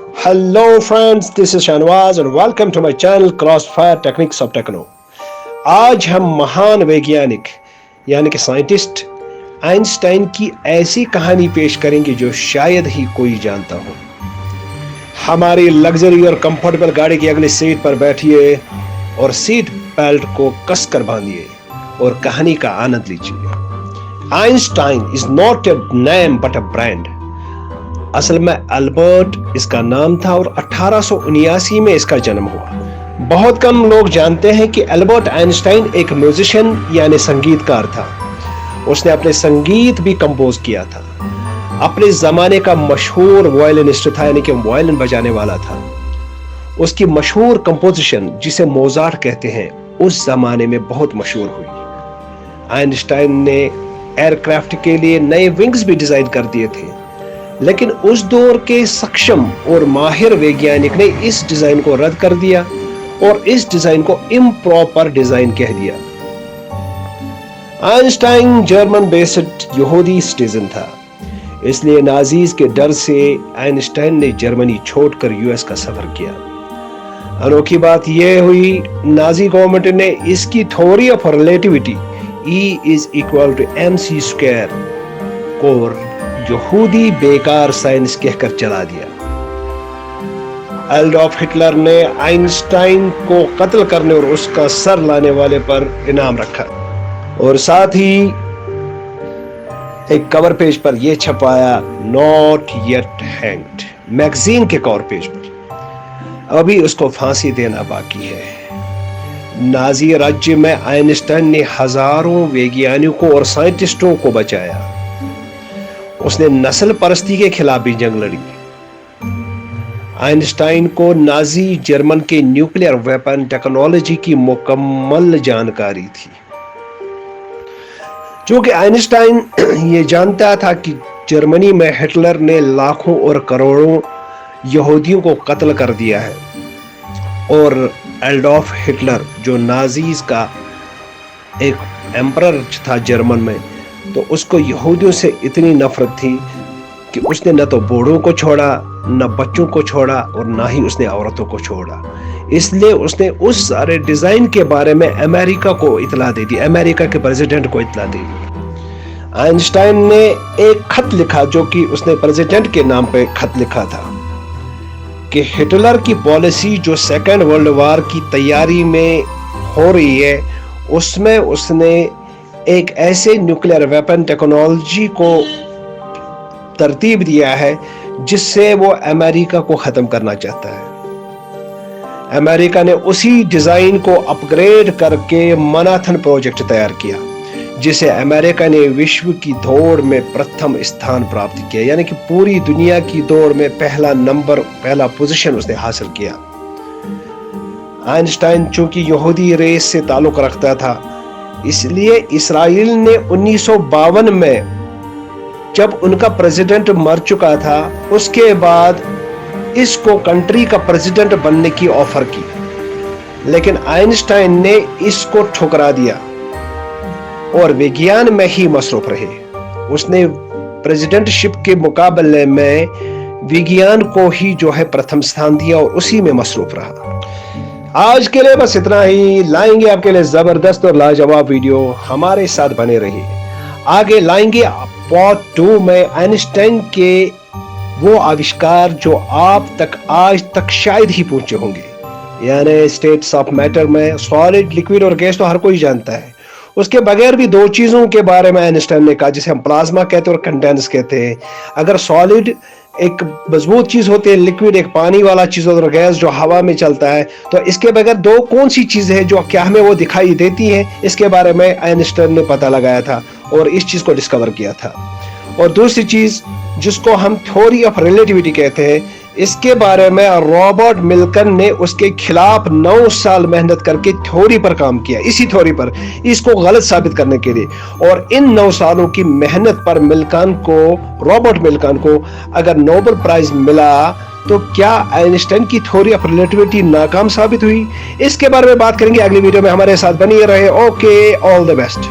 Hello friends, this is Shanwaz and welcome to my channel Crossfire Techniques of Techno. आज हम महान वैज्ञानिक यानी कि साइंटिस्ट आइंस्टाइन की ऐसी कहानी पेश करेंगे जो शायद ही कोई जानता हो। हमारी लग्जरी और कंफर्टेबल गाड़ी की अगली सीट पर बैठिए और सीट बेल्ट को कसकर बांधिए और कहानी का आनंद लीजिए। Einstein is not a name but a brand. असल में अल्बर्ट इसका नाम था और 1879 में इसका जन्म हुआ। बहुत कम लोग जानते हैं कि अल्बर्ट आइंस्टाइन एक म्यूजिशियन यानी संगीतकार था। उसने अपने संगीत भी कंपोज किया था। अपने जमाने का मशहूर वायलिनिस्ट था यानी कि वायलिन बजाने वाला था। उसकी मशहूर कंपोजिशन जिसे मोजार्ट कहते हैं उस जमाने में बहुत मशहूर हुई। आइंस्टाइन ने एयरक्राफ्ट के लिए नए विंग्स भी डिजाइन कर दिए थे, लेकिन उस दौर के सक्षम और माहिर वैज्ञानिक ने इस डिजाइन को रद्द कर दिया और इस डिजाइन को इम्प्रॉपर डिजाइन कह दिया। आइंस्टाइन जर्मन बेस्ड यहूदी सिटीजन था, इसलिए नाजीज के डर से आइंस्टाइन ने जर्मनी छोड़कर यूएस का सफर किया। अनोखी बात यह हुई, नाजी गवर्नमेंट ने इसकी थ्योरी ऑफ रिलेटिविटी E=mc² को यहूदी बेकार साइंस कहकर चला दिया। एडोल्फ हिटलर ने आइंस्टाइन को कत्ल करने और उसका सर लाने वाले पर इनाम रखा और साथ ही एक कवर पेज पर यह छपाया, नॉट येट हैंग्ड, मैगजीन के कवर पेज पर। अभी उसको फांसी देना बाकी है। नाजी राज्य में आइंस्टाइन ने हजारों वैज्ञानिकों और साइंटिस्टों को बचाया। उसने नस्ल परस्ती के खिलाफ भी जंग लड़ी। आइंस्टाइन को नाजी जर्मन के न्यूक्लियर वेपन टेक्नोलॉजी की मुकम्मल जानकारी थी। चूंकि आइंस्टाइन ये जानता था कि जर्मनी में हिटलर ने लाखों और करोड़ों यहूदियों को कत्ल कर दिया है और एडोल्फ हिटलर जो नाजीज का एक एम्परर था जर्मन में, तो उसको यहूदियों से इतनी नफरत थी कि उसने न तो बूढ़ों को छोड़ा, न बच्चों को छोड़ा और ना ही उसने औरतों को छोड़ा। इसलिए उसने उस सारे डिजाइन के बारे में अमेरिका को इतला दे दी, अमेरिका के प्रेसिडेंट को इतला दे दी। आइंस्टाइन ने एक खत लिखा जो कि उसने प्रेसिडेंट के नाम पे खत लिखा था कि हिटलर की पॉलिसी जो सेकेंड वर्ल्ड वॉर की तैयारी में हो रही है उसमें उसने एक ऐसे न्यूक्लियर वेपन टेक्नोलॉजी को तरतीब दिया है जिससे वो अमेरिका को खत्म करना चाहता है। अमेरिका ने उसी डिजाइन को अपग्रेड करके मैनहट्टन प्रोजेक्ट तैयार किया, जिसे अमेरिका ने विश्व की दौड़ में प्रथम स्थान प्राप्त किया, यानी कि पूरी दुनिया की दौड़ में पहला पोजीशन उसने हासिल किया। आइंस्टाइन चूंकि यहूदी रेस से ताल्लुक रखता था, इसलिए इस्राइल ने 1952 में जब उनका प्रेसिडेंट मर चुका था उसके बाद इसको कंट्री का प्रेसिडेंट बनने की ऑफर की, लेकिन आइंस्टाइन ने इसको ठुकरा दिया और विज्ञान में ही मसरूफ रहे। उसने प्रेसिडेंटशिप के मुकाबले में विज्ञान को ही जो है प्रथम स्थान दिया और उसी में मसरूफ रहा। आज के लिए बस इतना ही। लाएंगे आपके लिए जबरदस्त और लाजवाब वीडियो, हमारे साथ बने रहिए। आगे लाएंगे पार्ट 2 में आइंस्टाइन के वो आविष्कार जो आप तक आज तक शायद ही पहुंचे होंगे, यानी स्टेट्स ऑफ मैटर में सॉलिड, लिक्विड और गैस तो हर कोई जानता है। उसके बगैर भी दो चीजों के बारे में आइंस्टाइन ने कहा जिसे हम प्लाज्मा कहते हैं और कंडेंस कहते हैं। अगर सॉलिड एक मजबूत चीज होती है, लिक्विड एक पानी वाला चीज और गैस जो हवा में चलता है, तो इसके बगैर दो कौन सी चीज है जो क्या हमें वो दिखाई देती है, इसके बारे में आइंस्टाइन ने पता लगाया था और इस चीज को डिस्कवर किया था। और दूसरी चीज जिसको हम थ्योरी ऑफ रिलेटिविटी कहते हैं, इसके बारे में रॉबर्ट मिल्टन ने उसके खिलाफ 9 साल मेहनत करके थ्योरी पर काम किया, इसी थ्योरी पर, इसको गलत साबित करने के लिए। और इन 9 सालों की मेहनत पर रॉबर्ट मिल्टन को अगर नोबेल प्राइज मिला तो क्या आइंस्टाइन की थ्योरी ऑफ रिलेटिविटी नाकाम साबित हुई? इसके बारे में बात करेंगे अगली वीडियो में। हमारे साथ बनिए रहे। Okay, all the best.